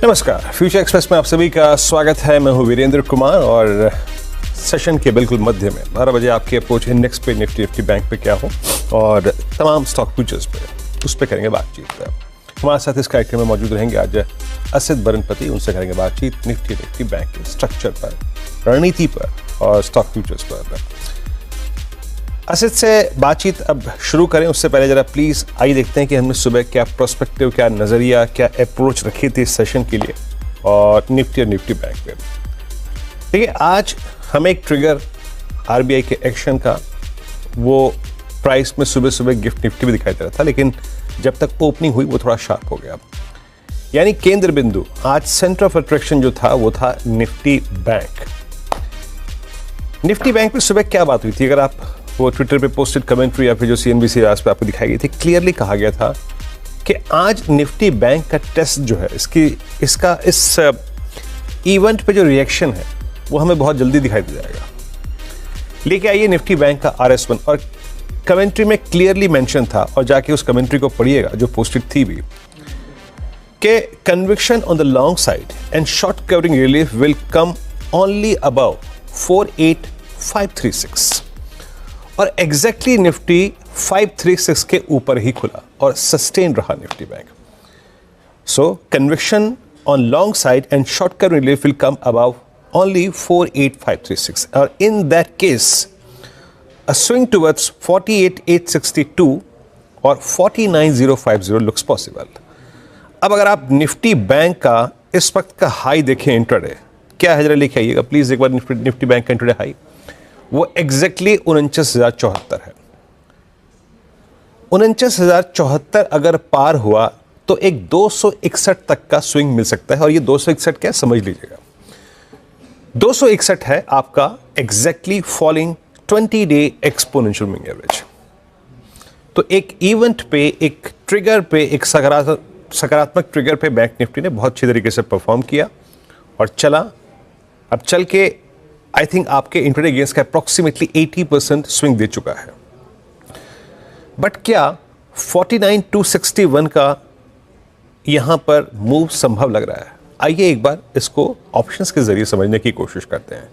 नमस्कार, future express में आप सभी का स्वागत है। मैं हूं वीरेंद्र कुमार और सेशन के बिल्कुल मध्य में 12 बजे आपकी अप्रोच इंडेक्स पे, निफ्टी बैंक पे क्या हो और तमाम स्टॉक फ्यूचर्स पे उस पर करेंगे बातचीत। हमारे साथ इस कार्यक्रम में मौजूद रहेंगे आज असित बरनपति, उनसे करेंगे बातचीत निफ्टी बैंक के स्ट्रक्चर पर, रणनीति पर और स्टॉक फ्यूचर्स पर। असित से बातचीत अब शुरू करें उससे पहले जरा प्लीज़ आइए देखते हैं कि हमने सुबह क्या प्रोस्पेक्टिव, क्या नज़रिया, क्या अप्रोच रखी थी इस सेशन के लिए और निफ्टी बैंक पे। देखिए, आज हमें एक ट्रिगर आरबीआई के एक्शन का वो प्राइस में सुबह सुबह गिफ्ट निफ्टी भी दिखाई दे रहा था, लेकिन जब तक ओपनिंग हुई वो थोड़ा शार्प हो गया। यानी केंद्र बिंदु आज सेंटर ऑफ अट्रैक्शन जो था वो था निफ्टी बैंक पे। सुबह क्या बात हुई थी, अगर आप वो ट्विटर पे पोस्टेड कमेंट्री या फिर जो CNBC आज पे आपको दिखाई गई थी, क्लियरली कहा गया था कि आज निफ्टी बैंक का टेस्ट जो है इसका इस इवेंट पे जो रिएक्शन है वो हमें बहुत जल्दी दिखाई दे जाएगा। लेके आइए निफ्टी बैंक का RS1 और कमेंट्री में क्लियरली मेंशन था, और जाके उस कमेंट्री को पढ़िएगा जो पोस्टेड थी भी, कि conviction on the long side and short covering relief will come only above 48536 और एग्जैक्टली निफ्टी 536 के ऊपर ही खुला और सस्टेन रहा Nifty bank. So conviction on long side and short covering relief will come above only 48536 और in that case a swing towards 48862 और 49050 looks possible. अब अगर आप निफ्टी बैंक का इस वक्त का हाई देखें इंट्राडे, क्या है जरा लिखे आइएगा प्लीज एक बार। निफ्टी बैंक का इंट्राडे हाई वो एग्जैक्टली 49,074 है। 49,074 अगर पार हुआ तो एक 261 तक का स्विंग मिल सकता है, और ये 261 क्या समझ लीजिएगा, 261 है आपका exactly falling 20 day exponential moving average. तो एक इवेंट पे, एक ट्रिगर पे, एक सकारात्मक ट्रिगर पे बैंक निफ्टी ने बहुत अच्छी तरीके से परफॉर्म किया और चला। अब चल के आई थिंक आपके इंट्राडे गेन्स का अप्रॉक्सीमेटली 80% स्विंग दे चुका है। बट क्या 49,261 का यहां पर मूव संभव लग रहा है? आइए एक बार इसको ऑप्शंस के जरिए समझने की कोशिश करते हैं।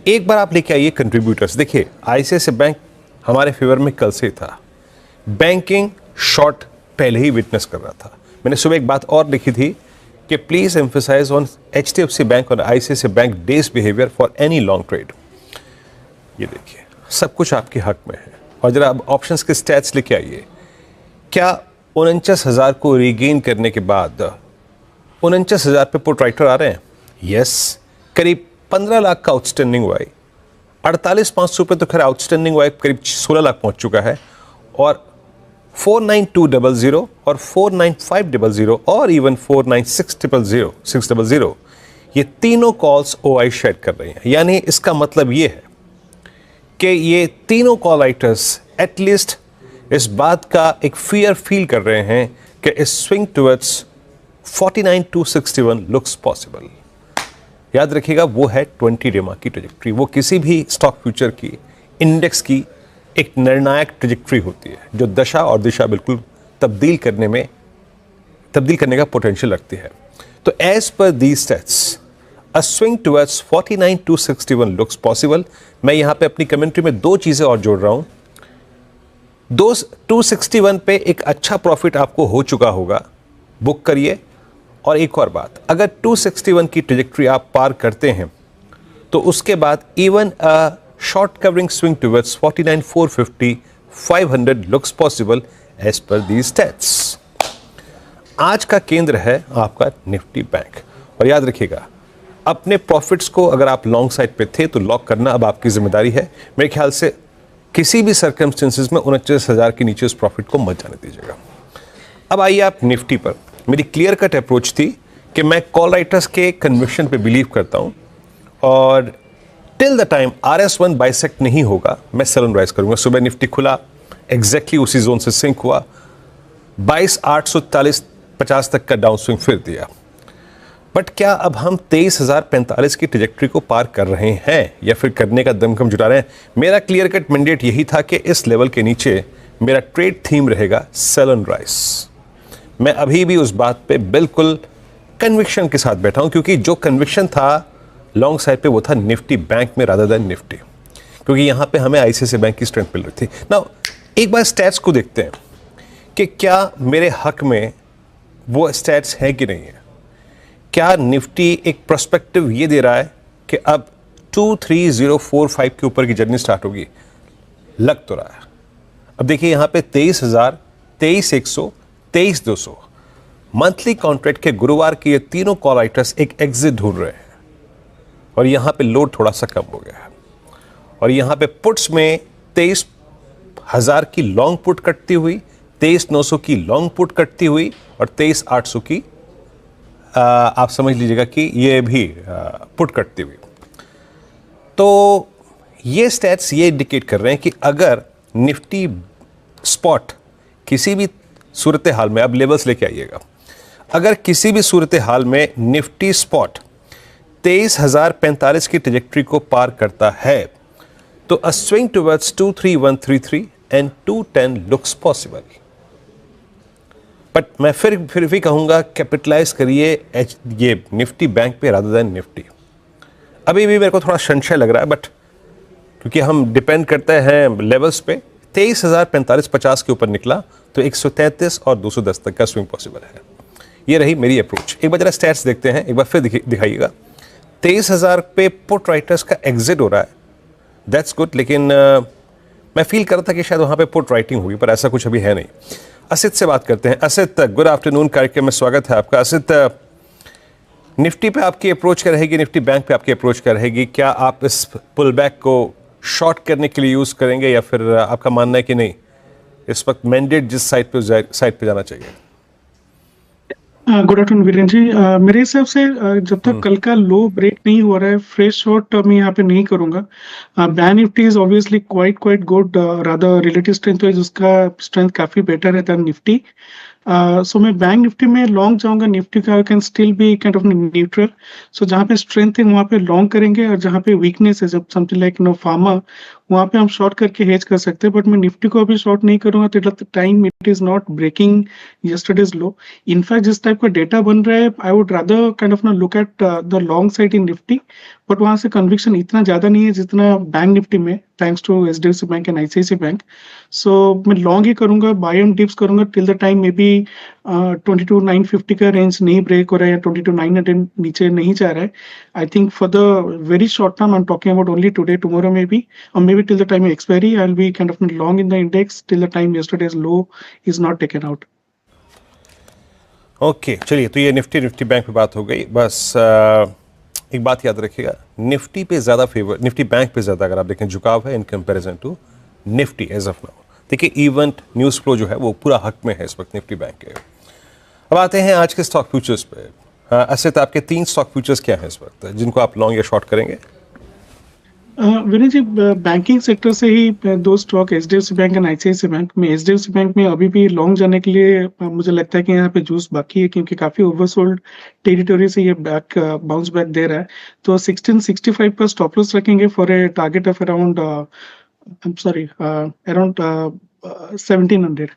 एक बार आप लेके आइए कंट्रीब्यूटर्स। देखिए, ICICI बैंक हमारे फेवर में कल से था, बैंकिंग शॉर्ट पहले ही विटनेस कर रहा था। मैंने सुबह एक बात और लिखी थी कि please emphasise on HDFC bank और ICICI bank days behaviour for any long trade. ये देखिए, सब कुछ आपके हक में है। और जरा अब ऑप्शंस के स्टैट्स लेके आइए। क्या 49,000 को रीगेन करने के बाद 49,000 पे पुट राइटर आ रहे हैं? यस। करीब 15 लाख का आउटस्टैंडिंग वाई, 48,500 पे तो खैर आउटस्टैंडिंग वाई करीब 16 लाख पहुंच चुका है, और 49200 और 49500 और इवन 49600 ये तीनों कॉल्स OI शेयर कर रही हैं। यानी इसका मतलब ये है कि ये तीनों कॉल राइटर्स एटलीस्ट इस बात का एक फियर फील कर रहे हैं कि इस स्विंग टुवर्ड्स 49,261 लुक्स पॉसिबल। याद रखिएगा, वो है 20 डे की ट्रेजेक्ट्री। वो किसी भी स्टॉक फ्यूचर की, इंडेक्स की एक निर्णायक ट्रेजेक्ट्री होती है जो दशा और दिशा बिल्कुल तब्दील करने का पोटेंशियल रखती है। तो as per these stats a swing towards 49,261 looks possible. मैं यहां पे अपनी कमेंट्री में दो चीजें और जोड़ रहा हूं। 261 पे एक अच्छा प्रॉफिट आपको हो चुका होगा, बुक करिए। और एक और बात, अगर 261 की ट्रेजेक्ट्री आप पार करते हैं तो उसके बाद even a short covering swing towards 49,450, 500 looks possible as per these stats। आज का केंद्र है आपका निफ्टी बैंक, और याद रखिएगा अपने प्रॉफिट्स को अगर आप लॉन्ग साइड पे थे तो लॉक करना अब आपकी जिम्मेदारी है। मेरे ख्याल से किसी भी सर्कमस्टेंसेस में 49,000 के नीचे उस प्रॉफिट को मत जाने दीजिएगा। अब आइए आप निफ्टी पर। मेरी क्लियर कट अप्रोच थी कि मैं कॉल राइटर्स के कन्विक्शन पे बिलीव करता हूं, और till the time RS1 bisect नहीं होगा मैं सेल ऑन राइज करूंगा। सुबह निफ्टी खुला, एग्जैक्टली उसी जोन से सिंक हुआ, 22,840-50 तक का डाउन स्विंग फिर दिया। बट क्या अब हम 23,045 की ट्रेजेक्ट्री को पार कर रहे हैं या फिर करने का दमखम जुटा रहे हैं? मेरा क्लियर कट मैंडेट यही था कि इस लेवल के नीचे मेरा ट्रेड थीम रहेगा सेल ऑन राइज। मैं अभी भी उस बात पे बिल्कुल कन्विक्शन के साथ बैठा हूं, क्योंकि जो कन्विक्शन था लॉन्ग साइड पे वो था निफ्टी बैंक में रादर देन निफ्टी, क्योंकि यहां पे हमें आईसीआईसीआई बैंक की स्ट्रेंथ मिल रही थी। नाउ एक बार स्टैट्स को देखते हैं कि क्या मेरे हक में वो स्टैट्स हैं कि नहीं है। क्या निफ्टी एक पर्सपेक्टिव ये दे रहा है कि अब 23045 के ऊपर की जर्नी स्टार्ट होगी? लग तो रहा है। अब देखिए यहां पे 23,000, 23,100, 23,200 मंथली कॉन्ट्रैक्ट के गुरुवार के ये तीनों कॉल राइटर्स एक एग्जिट ढूंढ रहे हैं और यहां पे लोड थोड़ा सा कम हो गया है। और यहां पे पुट्स में 23,000 की लॉन्ग पुट कटती हुई, 23,900 की लॉन्ग पुट कटती हुई और 23,800 की आप समझ लीजिएगा कि ये भी पुट कटती हुई। तो ये स्टैट्स ये इंडिकेट कर रहे हैं कि अगर निफ्टी स्पॉट किसी भी सूरत हाल में, अब लेवल्स लेके आइएगा, अगर किसी भी सूरत हाल में निफ्टी स्पॉट 23,045 की ट्रैजेक्टरी को पार करता है तो अ swing towards 23133 and 210 looks possible. But मैं फिर भी कहूंगा कैपिटलाइज करिए ये निफ्टी बैंक पे रादर देन निफ्टी। अभी भी मेरे को थोड़ा संशय लग रहा है, बट क्योंकि हम डिपेंड करते हैं लेवल्स पे, 23,045-50 के ऊपर निकला तो 133 और 210 तक का स्विंग पॉसिबल है। ये रही मेरी अप्रोच। एक बार जरा स्टैट्स देखते हैं, एक बार फिर दिखाइएगा। 23,000 पे पुट राइटर्स का एग्जिट हो रहा है, दैट्स गुड, लेकिन मैं फील कर रहा था कि शायद वहां पे पुट राइटिंग होगी, पर ऐसा कुछ अभी है नहीं। असित से बात करते हैं। असित, गुड आफ्टरनून, कार्यक्रम में स्वागत है आपका। असित, निफ्टी पे आपकी अप्रोच क्या रहेगी, निफ्टी बैंक पे आपकी अप्रोच क्या रहेगी? क्या आप इस पुल बैक को शॉर्ट करने के लिए यूज करेंगे या फिर आपका मानना है कि नहीं, इस वक्त मैंडेट जिस साइड पे जाना चाहिए? Good afternoon Virendra ji. मेरे हिसाब से जब तक कल का लो ब्रेक नहीं हो रहा है, फ्रेश शॉट मैं यहाँ पे नहीं करूंगा। Bank Nifty is obviously quite good, rather relative strength है जिसका स्ट्रेंथ काफी बेटर है देन निफ्टी। सो मैं बैंक निफ्टी में लॉन्ग जाऊंगा। निफ्टी का can still be kind of neutral. So जहाँ पे स्ट्रेंथ है वहाँ पे लॉन्ग करेंगे और जहाँ पे वीकनेस है, जब समथिंग लाइक फार्मा, वहाँ पे हम शॉर्ट करके हेज कर सकते हैं। बट मैं निफ्टी को अभी शॉर्ट नहीं करूंगा till the time it is not breaking yesterday's low. In fact जिस टाइप का डेटा बन रहा है, I would rather kind of look at the long side in Nifty. But वहां से कन्विक्शन इतना ज्यादा नहीं है जितना बैंक निफ्टी में, thanks to HDFC bank and ICICI bank. So मैं लॉन्ग ही करूंगा, बाय ऑन डिप्स करूंगा till the time maybe 22,950 का रेंज नहीं ब्रेक हो रहा है या 22,900 नीचे नहीं जा रहा है। आई think for the very short term, I am talking about only today, tomorrow may be, or maybe till the time of expiry, I'll be kind of long in the index till the time yesterday's low is not taken out. Okay, चलिए, तो ये Nifty bank पे बात हो गई। बस एक बात याद रखिएगा, निफ्टी पे ज़्यादा फेवर, निफ्टी बैंक पे ज़्यादा अगर आप देखें झुकाव है in comparison to Nifty as of now. देखिए इवेंट न्यूज़ फ्लो जो है वो पूरा हक में है इस वक्त निफ्टी बैंक के। अब आते हैं आज के स्टॉक फ्यूचर्स पे। असित, आपके 3 स्टॉक फ्यूचर्स क्या हैं इस वक्त जिनको आप लॉन्ग या शॉर्ट करेंगे? विनय जी, बैंकिंग सेक्टर से ही 2 stock, HDFC bank and ICICI bank में। एचडीएफसी बैंक में अभी भी लॉन्ग जाने के लिए मुझे लगता है कि यहाँ पे जूस बाकी है, क्योंकि काफी ओवरसोल्ड टेरिटोरी से ये बाउंस बैक दे रहा है। तो 1665 का स्टॉप लॉस रखेंगे for a target of around around 1700।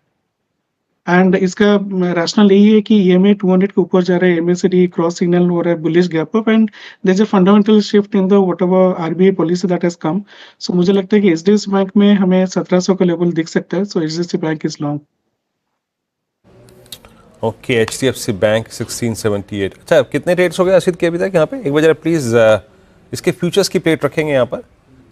And इसका रैशनल यही है कि ईएमए 200 के ऊपर जा रहा है, एमएसडी क्रॉस सिग्नल हो रहा है, bullish gap up, and there is a fundamental shift in the whatever RBI policy that has come. So मुझे लगता है कि एचडीएफसी बैंक में हमें 1700 का लेवल दिख सकता है। So HDFC bank is long. Okay, HDFC bank 1678। अच्छा, कितने रेट्स हो गए असित के अभी तक यहाँ पे? एक बार जरा प्लीज इसके फ्यूचर्स की प्लेट रखेंगे यहाँ पर।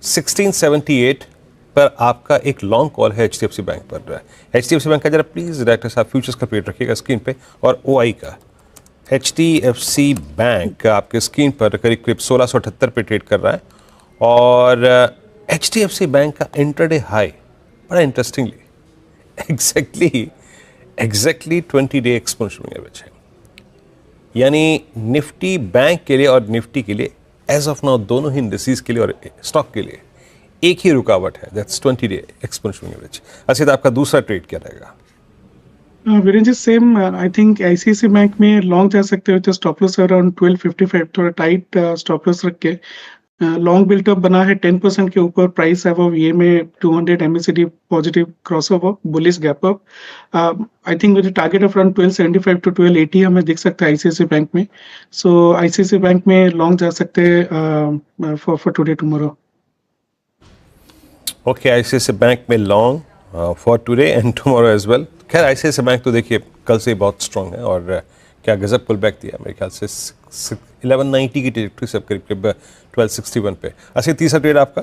1678 पर आपका एक लॉन्ग कॉल है एचडीएफसी बैंक पर। एचडीएफसी बैंक का जरा प्लीज डायरेक्टर साहब फ्यूचर्स का प्लेट रखिएगा स्क्रीन पे, और ओआई का। एचडीएफसी बैंक आपके स्क्रीन पर करीब 1678 पे ट्रेड कर रहा है, और एचडीएफसी बैंक का इंटरडे हाई बड़ा interestingly exactly 20 day exponential average है। यानी निफ्टी बैंक के लिए और निफ्टी के लिए एज ऑफ नाउ दोनों ही इंडिसेस के लिए और स्टॉक के लिए एक ही रुकावट है, दैट्स 20 डे एक्सपोनेंशियल एवरेज। अच्छा, आपका दूसरा ट्रेड क्या रहेगा? Virendra ji, same I think ICICI bank में लॉन्ग जा सकते हो, स्टॉप लॉस अराउंड 1255, थोड़ा टाइट स्टॉप लॉस रख के लॉन्ग बिल्टअप बना है 10% के ऊपर, प्राइस है वो ये में 200 MACD positive crossover, bullish gap up. I think with target of around 1275 to 1280 हमें दिख सकता है आईसीआईसीआई बैंक में। सो आईसीआईसीआई बैंक में लॉन्ग जा सकते हैं for today tomorrow. Okay, ICICI bank में long for today and tomorrow as well. खैर आईसीआईसीआई बैंक तो देखिए कल से बहुत स्ट्रांग है और क्या गजब पुल बैक दिया मेरे ख्याल से 1190 की ट्रैजेक्टरी से करीब करीब 1261 पे। अच्छा, तीसरा ट्रेड आपका?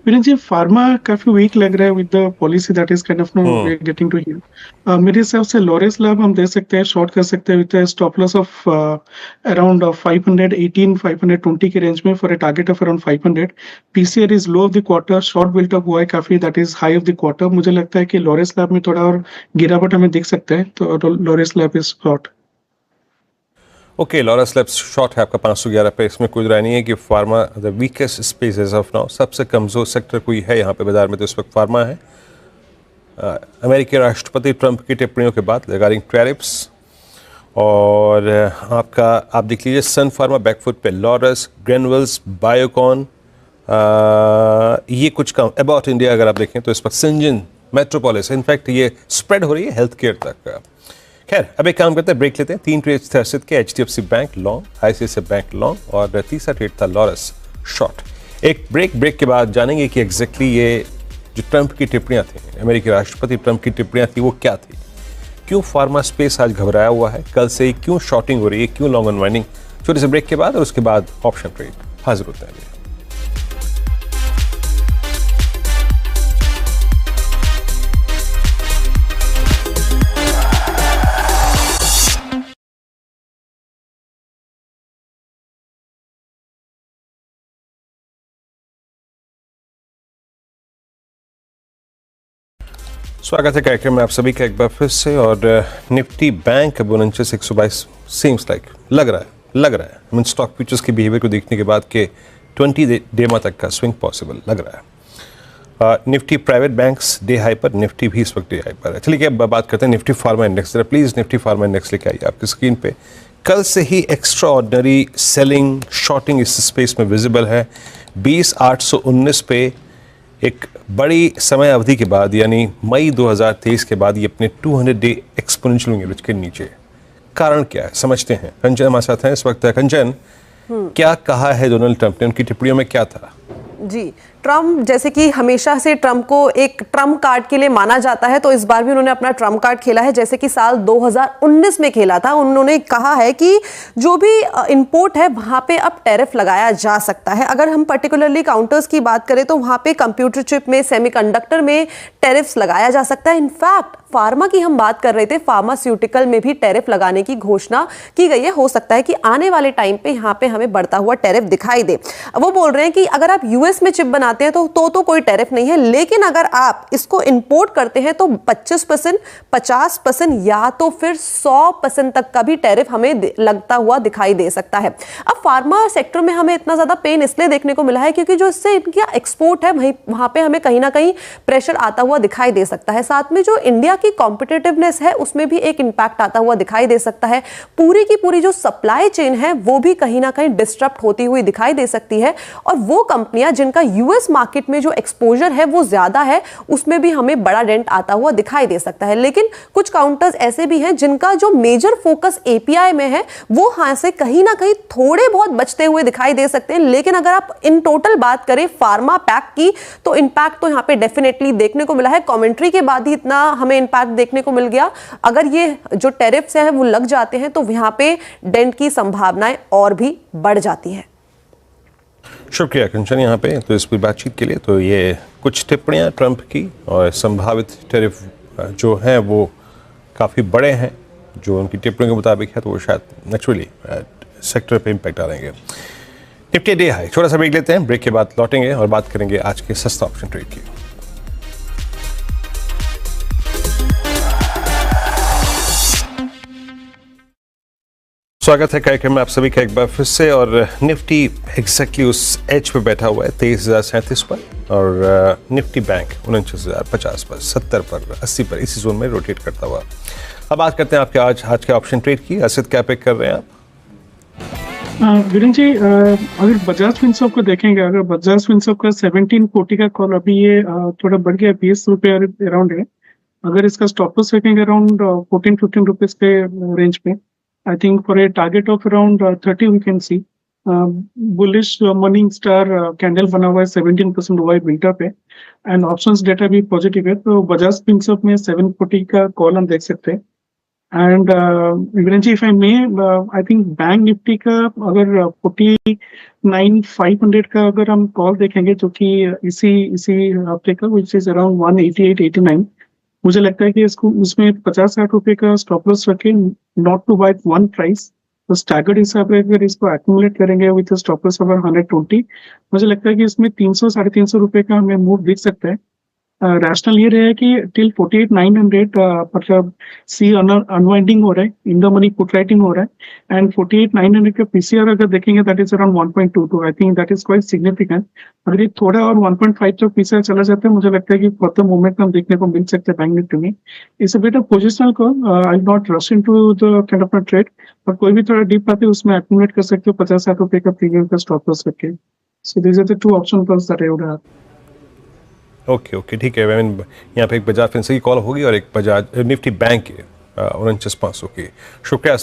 वीरेंद्र जी, फार्मा काफी वीक लग रहा है with the policy that is kind of no getting to here. मेरे हिसाब से लॉरेस लैब हम दे सकते हैं, शॉर्ट कर सकते हैं with stop loss of around 518 520 के रेंज में for a target of around 500। PCR is low of the quarter, short built up हुआ है काफी, that is high of the quarter. मुझे लगता है कि लॉरेस लैब में थोड़ा और गिरावट हमें दिख सकता है, तो Laureus lab is short. Okay, Laureus labs short है आपका 511 पे। इसमें कोई राय नहीं है कि pharma the weakest space as of now, सबसे कमजोर सेक्टर कोई है यहाँ पे बाजार में तो इस वक्त फार्मा है। अमेरिकी राष्ट्रपति ट्रंप की टिप्पणियों के बाद रिगार्डिंग टैरिफ्स और आपका आप देख लीजिए सन फार्मा बैकफुट पे, लॉरस, ग्रेनुअल्स, बायोकॉन, ये कुछ कम। अबाउट इंडिया अगर आप देखें तो इस वक्त सिंजन, मेट्रोपोलिस, इनफैक्ट ये स्प्रेड हो रही है हेल्थ केयर तक। खैर अब एक काम करते हैं, ब्रेक लेते हैं। 3 ट्रेड्स थे अर्षित के, HDFC bank long, ICICI bank long और तीसरा ट्रेड था लॉरस शॉर्ट। एक ब्रेक के बाद जानेंगे कि एग्जैक्टली ये जो ट्रंप की टिप्पणियां थी, अमेरिकी राष्ट्रपति ट्रंप की टिप्पणियां थी, वो क्या थी, क्यों फार्मा स्पेस आज घबराया हुआ है, कल से ही क्यों शॉर्टिंग हो रही है, क्यों लॉन्ग अनवाइंडिंग। छोटे से ब्रेक के बाद और उसके बाद ऑप्शन ट्रेड हाजिर होते हैं। स्वागत है कार्यक्रम में आप सभी का एक बार फिर से। और निफ्टी बैंक 122 सीम्स लाइक लग रहा है मीन स्टॉक फ्यूचर्स के बिहेवियर को देखने के बाद के 20 डेमा तक का स्विंग पॉसिबल लग रहा है। Nifty private banks day high पर, निफ्टी भी इस वक्त डे हाई पर है। चलिए अब बात करते हैं निफ्टी फार्मा इंडेक्स। जरा प्लीज़ निफ्टी फार्मा इंडेक्स लेके आइए आपकी स्क्रीन पे। कल से ही एक्स्ट्रा ऑर्डिनरी सेलिंग, शॉर्टिंग इस स्पेस में विजिबल है। 20,819 पे एक बड़ी समय अवधि के बाद यानी मई 2023 के बाद ये अपने 200 डे एक्सपोनेंशियल एवरेज के नीचे। कारण क्या है समझते हैं। कंचन हमारे साथ हैं इस वक्त। कंचन, क्या कहा है डोनाल्ड ट्रंप ने, उनकी टिप्पणियों में क्या था? जी, ट्रम्प जैसे कि हमेशा से ट्रम्प को एक ट्रम्प कार्ड के लिए माना जाता है, तो इस बार भी उन्होंने अपना ट्रम्प कार्ड खेला है जैसे कि साल 2019 में खेला था। उन्होंने कहा है कि जो भी इंपोर्ट है वहां पे अब टैरिफ लगाया जा सकता है। अगर हम पर्टिकुलरली काउंटर्स की बात करें तो वहां पे कंप्यूटर चिप में, सेमीकंडक्टर में टैरिफ्स लगाया जा सकता है। इनफैक्ट फार्मा की हम बात कर रहे थे, फार्मास्यूटिकल में भी टैरिफ लगाने की घोषणा की गई है। हो सकता है कि आने वाले टाइम पे यहाँ पे हमें बढ़ता हुआ टैरिफ दिखाई दे। वो बोल रहे हैं कि अगर आप यूएस में चिप बनाते हैं तो कोई टैरिफ नहीं है, लेकिन अगर आप इसको इंपोर्ट करते हैं तो 25%, 50% या तो फिर 100% तक का भी टैरिफ हमें लगता हुआ दिखाई दे सकता है। अब फार्मा सेक्टर में हमें इतना ज्यादा पेन इसलिए देखने को मिला है क्योंकि जो इससे इनका एक्सपोर्ट है वहां पे हमें कहीं ना कहीं प्रेशर आता हुआ दिखाई दे सकता है। साथ में जो इंडिया की कॉम्पिटिटिवनेस है उसमें भी एक इंपैक्ट आता हुआ दिखाई दे सकता है। पूरी की पूरी जो सप्लाई चेन है वो भी कहीं ना कहीं डिस्टर्ब होती हुई दिखाई दे सकती है। और वो कंपनियां जिनका यूएस मार्केट में जो एक्सपोजर है वो ज्यादा है, उसमें भी हमें बड़ा डेंट आता हुआ दिखाई दे सकता है। लेकिन कुछ काउंटर्स ऐसे भी हैं जिनका जो मेजर फोकस एपीआई में है वो हां से कहीं ना कहीं थोड़े बहुत बचते हुए दिखाई दे सकते हैं। लेकिन अगर आप इन टोटल बात करें फार्मा पैक की तो इंपैक्ट तो यहां पे डेफिनेटली देखने को मिला है। कमेंट्री के बाद ही इतना हमें इंपैक्ट देखने को मिल गया। अगर ये जो टैरिफ्स हैं वो लग जाते हैं तो यहां पे डेंट की संभावनाएं और भी बढ़ जाती है। शुक्रिया कंचन यहाँ पे तो इस पूरी बातचीत के लिए। तो ये कुछ टिप्पणियाँ ट्रंप की और संभावित टैरिफ जो हैं वो काफ़ी बड़े हैं जो उनकी टिप्पणियों के मुताबिक है, तो वो शायद नेचुरली सेक्टर पे इम्पैक्ट आ रहेंगे। निफ्टी डे हाई, छोटा सा ब्रेक लेते हैं, ब्रेक के बाद लौटेंगे और बात करेंगे आज के सस्ता ऑप्शन ट्रेड की। स्वागत है कार्यक्रम में आप सभी का एक बार फिर से। और निफ्टी एग्जैक्टली उस एज पे बैठा हुआ है 23,037 पर और निफ्टी बैंक 49,050 पर, 70 पर, 80 पर, इसी जोन में रोटेट करता हुआ। अब बात करते हैं आपके आज के ऑप्शन ट्रेड की। अर्षित क्या पिक कर रहे हैं आप? वीरेन जी, अगर बजाज फिनसर्व को देखेंगे, अगर बजाज फिनसर्व का 1740 का कॉल अभी ये थोड़ा बढ़ गया, 20 रुपए अराउंड है। अगर इसका स्टॉप लॉस रखेंगे अराउंड 14-15 रुपीज के रेंज पे, I think for a target of around 30 we can see bullish morning star candle बना हुआ है 17% हुआ है बिल्टअप पे, एंड ऑप्शंस डेटा भी पॉजिटिव है, तो बजाज फिनसर्व में 740 का कॉल हम देख सकते हैं। And Viren ji, if I may, I think bank Nifty का अगर 49,500 का अगर हम कॉल देखेंगे, जो कि इसी हफ्ते का, विच इज अराउंड 188-89, मुझे लगता है कि इसको उसमें 50-60 रुपए का स्टॉप लॉस रखें, not to buy one price. तो स्टैगर्ड हिसाब से अगर इसको एक्यूमुलेट करेंगे विद स्टॉप लॉस ओवर 120, मुझे लगता है कि इसमें 300-350 रुपए का हमें मूव दिख सकता है। रैशनल ये रहे कि टिल 48,900 मतलब सी अनवाइंडिंग हो रहा है, in the money put writing हो रहा है, एंड 48,900 का पीसीआर अगर देखेंगे that is around 1.22। I think that is quite significant. अगर ये थोड़ा और 1.5 तक पीसीआर चला जाता है, मुझे लगता है कि फर्दर मूवमेंट हम देखने को मिल सकते हैं बैंक निफ्टी में। It's a bit of positional call, I not rush into the kind of trade, पर कोई भी थोड़ा डीप आते है उसमें एक्यूमुलेट कर सकते हो 50-60 रुपए का प्रीमियम का स्टॉप लॉस रख के। So these are the two option calls that I would have. Okay, ठीक है। आई मीन यहाँ पे एक बजाज फिनसर्व की कॉल होगी और एक बजाज निफ्टी बैंक की 49,500 की। शुक्रिया।